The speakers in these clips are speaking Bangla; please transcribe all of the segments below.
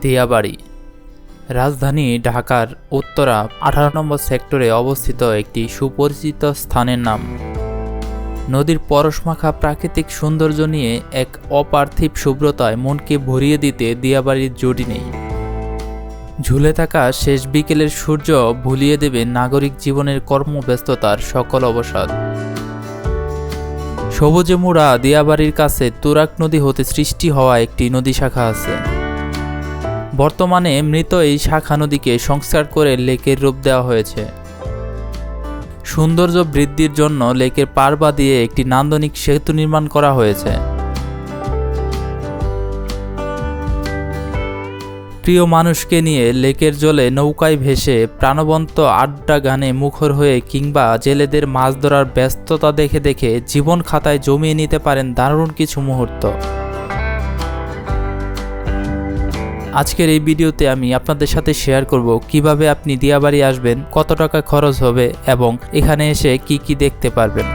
দিয়াবাড়ি রাজধানী ঢাকার উত্তরা 18 নম্বর সেক্টরে অবস্থিত একটি সুপরিচিত স্থানের নাম। নদীর পরশমাখা প্রাকৃতিক সৌন্দর্য নিয়ে এক অপার্থিব শুভ্রতায় মনকে ভরিয়ে দিতে দিয়াবাড়ির জুটি নেই। ঝুলে থাকা শেষ বিকেলের সূর্য ভুলিয়ে দেবে নাগরিক জীবনের কর্মব্যস্ততার সকল অবসাদ। সবুজে মোড়া দিয়াবাড়ির কাছে তুরাগ নদী হতে সৃষ্টি হওয়া একটি নদী শাখা আছে। বর্তমানে মৃত এই শাখা নদীকে সংস্কার করে লেকের রূপ দেওয়া হয়েছে। সৌন্দর্য বৃদ্ধির জন্য লেকের পার দিয়ে একটি নান্দনিক সেতু নির্মাণ করা হয়েছে। প্রিয় মানুষকে নিয়ে লেকের জলে নৌকায় ভেসে প্রাণবন্ত আড্ডা গানে মুখর হয়ে কিংবা জেলেদের মাছ ধরার ব্যস্ততা দেখে দেখে জীবন খাতায় জমিয়ে নিতে পারেন দারুণ কিছু মুহূর্ত। আজকের এই ভিডিওতে আমি আপনাদের সাথে শেয়ার করব কিভাবে আপনি দিয়াবাড়ি আসবেন, কত টাকা খরচ হবে এবং এখানে এসে কি কি দেখতে পারবেন।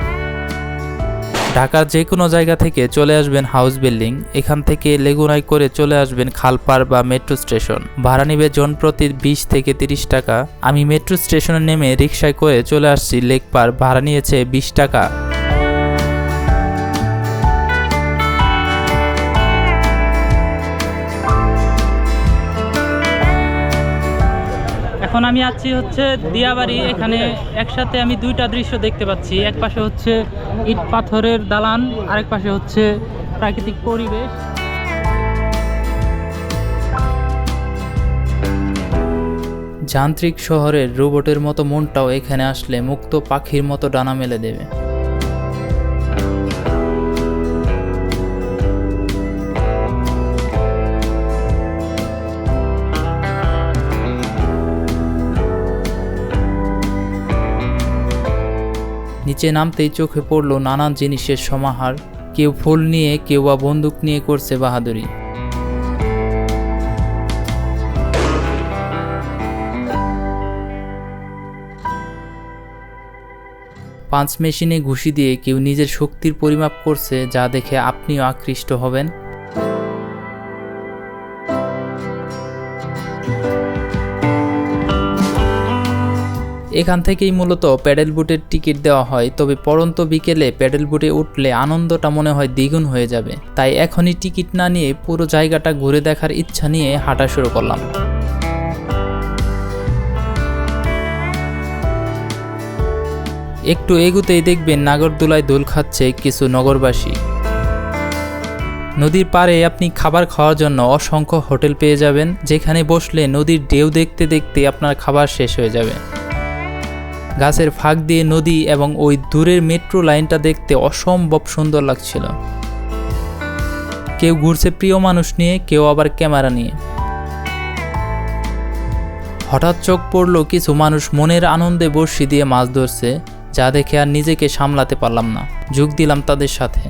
ঢাকার যে কোনো জায়গা থেকে চলে আসবেন হাউস বিল্ডিং, এখান থেকে লেগুনায় করে চলে আসবেন খালপাড় বা মেট্রো স্টেশন। ভাড়া নিবে জনপ্রতি 20 থেকে 30 টাকা। আমি মেট্রো স্টেশনে নেমে রিকশায় করে চলে আসছি লেকপাড়, ভাড়া নিয়েছে 20 টাকা। এখন আমি আছি হচ্ছে দিয়াবাড়ি। এখানে একসাথে আমি দুইটা দৃশ্য দেখতে পাচ্ছি। এক পাশে হচ্ছে ইট পাথরের দালান, আরেক পাশে হচ্ছে প্রাকৃতিক পরিবেশ। যান্ত্রিক শহরের রোবটের মতো মনটাও এখানে আসলে মুক্ত পাখির মতো ডানা মেলে দেবে। নিচে নামতেই চোখে পড়ল নানান জিনিসের সমাহার। কেউ ফুল নিয়ে, কেউ বা বন্দুক নিয়ে করছে বাহাদুরি। পাঞ্চ মেশিনে ঘুষি দিয়ে কেউ নিজের শক্তির পরিমাপ করছে, যা দেখে আপনিও আকৃষ্ট হবেন। এখান থেকেই মূলত প্যাডেল বুটের টিকিট দেওয়া হয়, তবে পড়ন্ত বিকেলে প্যাডেল বুটে উঠলে আনন্দটা মনে হয় দ্বিগুণ হয়ে যাবে। তাই এখনই টিকিট না নিয়ে পুরো জায়গাটা ঘুরে দেখার ইচ্ছা নিয়ে হাঁটা শুরু করলাম। একটু এগুতেই দেখবেন নাগরদোলায় দোল খাচ্ছে কিছু নগরবাসী। নদীর পাড়ে আপনি খাবার খাওয়ার জন্য অসংখ্য হোটেল পেয়ে যাবেন, যেখানে বসলে নদীর ঢেউ দেখতে দেখতে আপনার খাবার শেষ হয়ে যাবে। গাছের ফাঁক দিয়ে নদী এবং ওই দূরের মেট্রো লাইনটা দেখতে অসম্ভব সুন্দর লাগছিল। কেউ ঘুরছে প্রিয় মানুষ নিয়ে, কেউ আবার ক্যামেরা নিয়ে। হঠাৎ চোখ পড়ল কিছু মানুষ মনের আনন্দে বড়শি দিয়ে মাছ ধরছে, যা দেখে আর নিজেকে সামলাতে পারলাম না, যোগ দিলাম তাদের সাথে।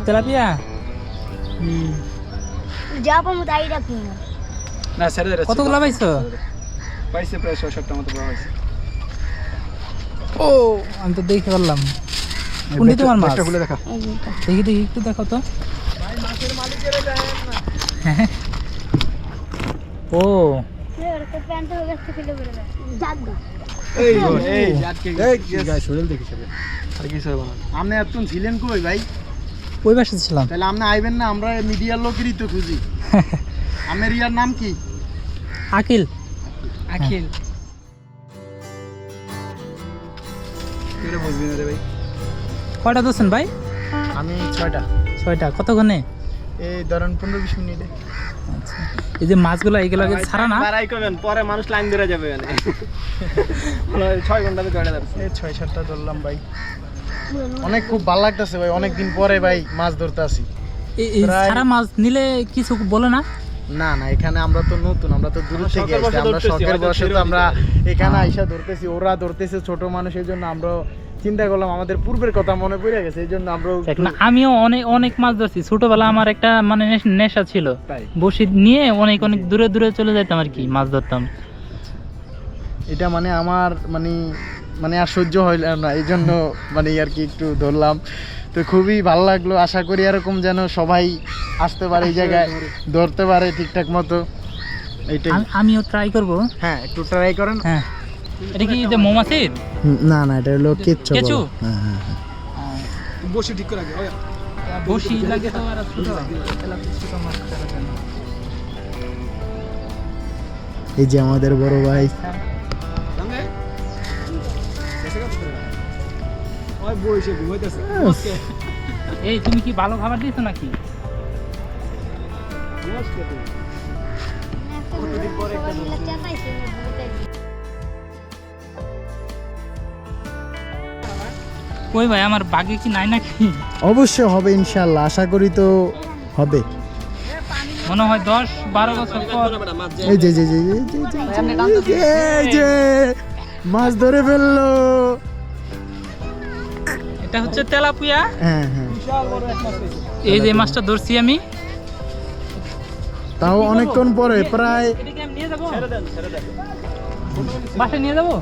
তেলাপিয়া কতগুলো পাইছো? পাইছে প্রায় 6-7টা মতো পাওয়া হয়েছে। ও আমি তো দেখতে পারলাম। কোনটি তোমার মাছ? খুলে দেখা। দেখি দেখি একটু দেখো তো। ও আপনি এতক্ষণ ছিলেন কই ভাই? ওই পাশে ছিলাম। তাহলে আপনি আইবেন না? আমরা মিডিয়ার লোকেরই তো খুঁজি। আমার ইয়ার নাম কি? আকিল। আকিল বুঝবি না রে ভাই। কয়টা দোসেন ভাই? আমি 6টা। 6টা কতক্ষণে? এই ধরেন 15-20 মিনিটে। আচ্ছা, এই যে মাছগুলো এইগুলো ছাড়া না বাড়াই করবেন, পরে মানুষ লাইন ধরে যাবে। 6 ঘন্টাতে 6টা ধরছে। এই 6-7টা ধরলাম ভাই। অনেক খুব ভালো লাগতেছে ভাই, অনেকদিন পরে ভাই মাছ ধরতে আসি। এই সারা মাছ নিলে কিছু বলে না? না না, এখানে আমরা তো নতুন, আমরা তো দূর থেকে আসছি, আমরা শখের বশে তো আমরা এখানে আইসা ধরতেছি। ওরা ধরতেছে ছোট মানুষের জন্য, আমরা চিন্তা করলাম আমাদের পূর্বের কথা মনে পড়ে গেছে, এই জন্য আমরা। আমিও অনেক অনেক মাছ ধরছি ছোটবেলা। আমার একটা মানে নেশা ছিল, বসি নিয়ে অনেক অনেক দূরে দূরে চলে যেতাম আর কি, মাছ ধরতাম। এটা মানে আমার মানে মানে আর সহ্য হইল না, এই জন্য মানে আর কি একটু ধরলাম। তো খুবই ভালো লাগলো, আশা করি এরকম যেন সবাই আসতে পারে এই জায়গায়, ধরতে পারে ঠিকঠাক মতো, এইটাই। আমিও ট্রাই করব। হ্যাঁ একটু ট্রাই করেন। হ্যাঁ, এটা কি যে মৌমাছির? না না, এটা হলো কেঁচো। কেঁচো? হ্যাঁ হ্যাঁ হ্যাঁ। বসে ঠিক করে আগে বসি লাগে তো আর ছোট। এই যে আমাদের বড় ভাই, ওই বসে ঘুমাইতেছে। এই তুমি কি ভালো খাবার দিয়েছো নাকি? কই ভাই, আমার বাগে কি নাই নাকি? অবশ্যই হবে ইনশাআল্লাহ, আশা করি তো হবে। মনে হয় 10-12 বছর পর। এই যে যে যে যে যে যে এই যে মাছ ধরে ফেললো। এটা হচ্ছে তেলাপিয়া। হ্যাঁ হ্যাঁ, এই যে মাছটা ধরছি আমি। তাও অনেকক্ষণ পরে, প্রায় এটাকে আমি নিয়ে যাবো, বাসায় নিয়ে যাবো।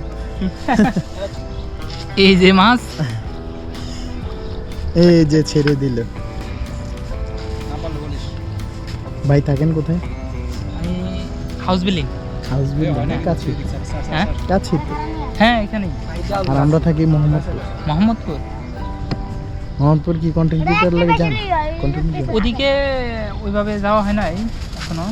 এই যে মাছ, এই যে ছেড়ে দিল। ভাই থাকেন কোথায়? আমি হাউস বিল্ডিং। হাউস বিল্ডিং কাছে? হ্যাঁ কাছে তো। হ্যাঁ, এখানেই। আর আমরা থাকি মোহাম্মদপুর। মোহাম্মদপুর। মোহাম্মদপুর কি কন্টেন্ট ক্রিয়েটর লাগে জান? কন্টেন্ট ক্রিয়েটর ওদিকে ওইভাবে যাওয়া হয় নাই এখনো।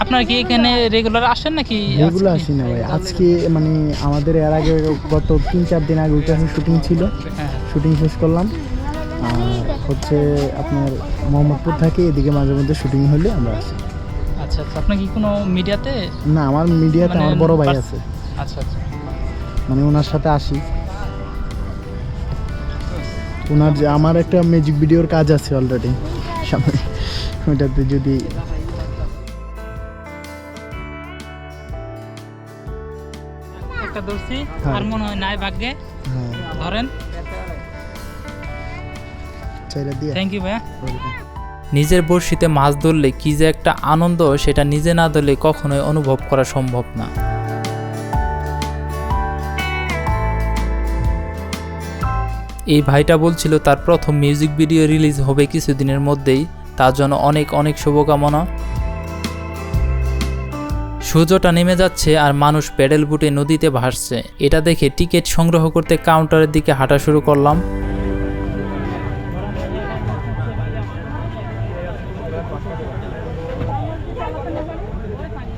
আপনারা কি এখানে রেগুলার আসেন নাকি? রেগুলার আসি না ভাই, আজকে মানে আমাদের এর আগে গত 3-4 দিন আগে ওইটা শুটিং ছিল, হ্যাঁ। শুটিং শেষ করলাম। আর হচ্ছে আপনার মোহাম্মদপুর থাকি, এদিকে মাঝে মধ্যে শুটিং হলে আমরা আসি। আচ্ছা আচ্ছা, আপনার কি কোনো মিডিয়াতে? না, আমার মিডিয়াতে মানে আমার বড় ভাই আছে, আচ্ছা আচ্ছা। মানে ওনার সাথে আসি। ওনার যে আমার একটা মিউজিক ভিডিওর কাজ আছে অলরেডি সামনে, ওইটাতে যদি একটা ধরছি, হ্যাঁ। আর মনে হয় নাই ভাগ্যে। হ্যাঁ ধরেন। ছেড়ে দিয়ে থ্যাংক ইউ ভাইয়া। নিজের বড়শিতে মাছ ধরলে কি যে একটা আনন্দ, সেটা নিজে না ধরলে কখনোই অনুভব করা সম্ভব না। এই ভাইটা বলছিল তার প্রথম মিউজিক ভিডিও রিলিজ হবে কিছুদিনের মধ্যেই, তার জন্য অনেক অনেক শুভকামনা। সূর্যটা নেমে যাচ্ছে আর মানুষ প্যাডেল বুটে নদীতে ভাসছে, এটা দেখে টিকিট সংগ্রহ করতে কাউন্টারের দিকে হাঁটা শুরু করলাম।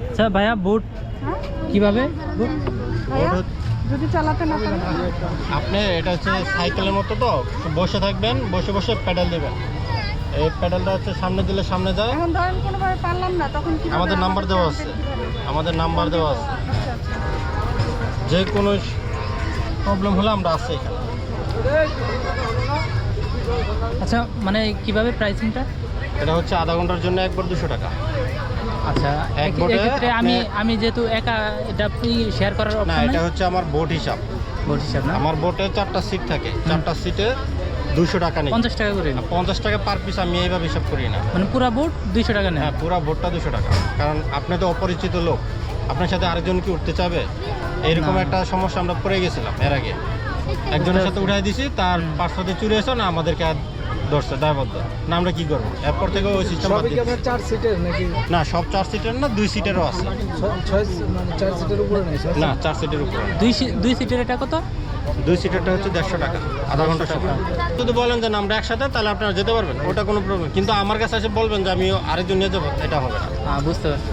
আচ্ছা ভাইয়া, বোট কিভাবে? যদি চালাতে না পারেন আপনি, এটা হচ্ছে সাইকেলের মতো, তো বসে থাকবেন, বসে বসে প্যাডেল দেবেন। এই প্যাডেলটা হচ্ছে সামনে দিলে সামনে যায়। এখন ধরেন কোনোভাবে পারলাম না, তখন কি আমাদের নাম্বার দেওয়া আছে, আমাদের নাম্বার দেওয়া আছে, যে কোনো প্রবলেম হলে আমরা আছি এখানে। আচ্ছা, মানে কিভাবে প্রাইসিংটা? এটা হচ্ছে আধা ঘন্টার জন্য একবার 200 টাকা। আচ্ছা, এক বোটে এক্ষেত্রে আমি যেহেতু একা, এটা শেয়ার করার না, অপশন এটা নাই? হচ্ছে আমার বোট হিসাব। বোট হিসাব না? আমার বোটে 4টা সিট থাকে, 4টা সিটে 200 টাকা নেই। 50 টাকা করে? 50 টাকা পার পিস, আমি এইভাবে হিসাব করি না। মানে পুরা বোট 200 টাকা নেয়? হ্যাঁ, পুরো বোটটা 200 টাকা। কারণ আপনি তো অপরিচিত লোক, আপনার সাথে আরেকজন কি উঠতে চাবে? এইরকম না। একটা সমস্যা আমরা পড়ে গেছিলাম এর আগে। একজনের সাথে উঠাই দিছি, তার পার্সতে চুরি হয়েছে না, আমাদেরকে ধরছে দায়বদ্ধ না, আমরা কি করবো? এরপর থেকে ওই সিস্টেম বাদ দিয়েছি। 4 সিটের নাকি? না, সব 4 সিটের না, 2 সিটেরও আছে। 4 সিটের উপরে নাই? না, 4 সিটের উপরে না। দুই সিটের এটা কত? 2 সিটেরটা হচ্ছে 150 টাকা, আধা ঘন্টা সময়। যদি বলেন যে না আমরা একসাথে, তাহলে আপনারা যেতে পারবেন, ওটা কোনো প্রবলেম। কিন্তু আমার কাছে এসে বলবেন যে আমি আরেকজন নিয়ে যাবো, এটা হবে না। হ্যাঁ, বুঝতে পারছি।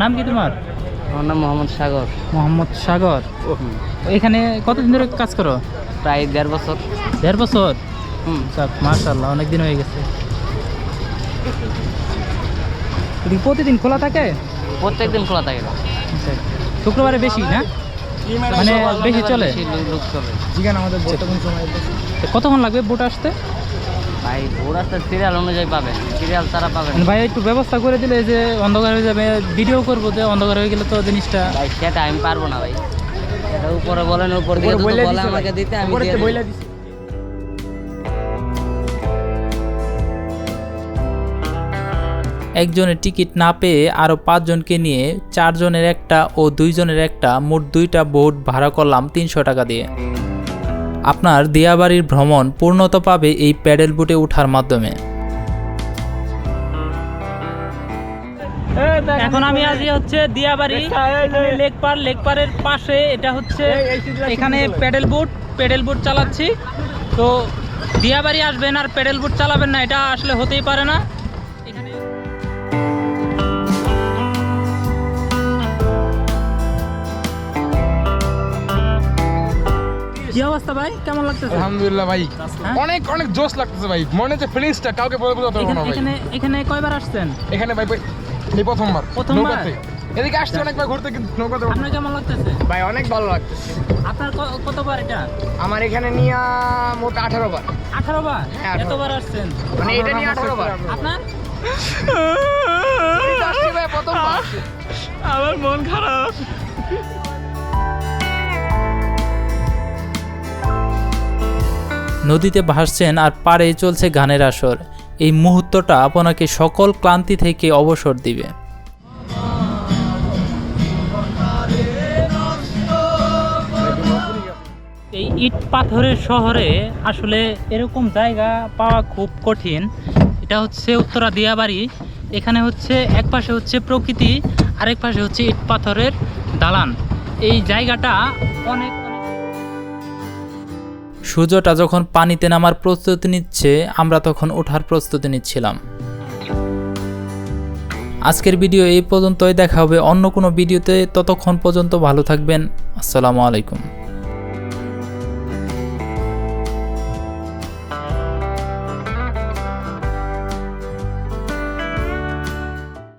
নাম কি তোমার? আমার নাম মোহাম্মদ সাগর। মোহাম্মদ সাগর। এখানে কতদিন ধরে কাজ করো? প্রায় 1.5 বছর। 1.5 বছর? হুম। মাশাআল্লাহ, অনেক দিন হয়ে গেছে। এটা কি প্রতিদিন খোলা থাকে? প্রত্যেকদিন খোলা থাকে। শুক্রবারে বেশি না, মানে বেশি চলে? লোক চলে। জিগান আমাদের বর্তমান সময় তো কতক্ষণ লাগবে বোট আসতে? ভাই ওরা তো সিরিয়াল অনুযায়ী পাবেন, সিরিয়াল তারা পাবেন। মানে ভাই একটু ব্যবস্থা করে দিলে, যে অন্ধকার হয়ে যাবে, ভিডিও করবো, যে অন্ধকার হয়ে গেলে তো জিনিসটা। ভাই সেটা আমি পারবো না ভাই, এটা উপরে বলেন, উপর দিয়ে যদি বলে আমাকে দিতে আমি দিয়ে দিই। একজনের টিকিট না পেয়ে আরও 5 জনকে নিয়ে 4 জনের একটা ও 2 জনের একটা মোট 2টা বোট ভাড়া করলাম 300 টাকা দিয়ে। আপনার দিয়াবাড়ির ভ্রমণ পূর্ণতা পাবে এই প্যাডেল বোটে ওঠার মাধ্যমে। এখন আমি আছি হচ্ছে দিয়াবাড়ি লেকপারের পাশে। এটা হচ্ছে এখানে প্যাডেল বোট চালাচ্ছি। তো দিয়াবাড়ি আসবেন আর প্যাডেল বোট চালাবেন না, এটা আসলে হতেই পারে না। এখানে কি অবস্থা ভাই, কেমন লাগতেছে? আলহামদুলিল্লাহ ভাই, হ্যাঁ? অনেক অনেক জোশ লাগতেছে ভাই। মনে হচ্ছে ফিলিংসটা কাউকে বলে বোঝাতে পারবো না ভাই। এখানে কয়বার আসছেন? এখানে ভাই এই প্রথমবার প্রথমবার? নৌকাতে। এদিকে আসছে অনেকবার ঘুরতে, কিন্তু নৌকাতে আপনার কেমন লাগতেছে? ভাই অনেক ভালো লাগতেছে। আপনার কতবার এটা? আমার এখানে নিয়ে মোট 18 বার। 18 বার? হ্যাঁ, 18 এতবার আসছেন? মানে এটা নিয়ে 18 বার। আপনার? আসছে ভাই প্রথমবার। আমার মন খারাপ। নদীতে ভাসছেন আর পাড়ে চলছে গানের আসর। এই মুহূর্তটা আপনাকে সকল ক্লান্তি থেকে অবসর দিবে। এই ইট পাথরের শহরে আসলে এরকম জায়গা পাওয়া খুব কঠিন। এটা হচ্ছে উত্তরা দিয়াবাড়ি। এখানে হচ্ছে এক পাশে হচ্ছে প্রকৃতি, আরেক পাশে হচ্ছে ইট পাথরের দালান। এই জায়গাটা অনেক সূর্যটা যখন পানিতে নামার প্রস্তুতি নিচ্ছে, আমরা তখন ওঠার প্রস্তুতি নিচ্ছিলাম। আজকের ভিডিও এই পর্যন্তই, দেখা হবে অন্য কোনো ভিডিওতে। ততক্ষণ পর্যন্ত ভালো থাকবেন। আসসালামু আলাইকুম।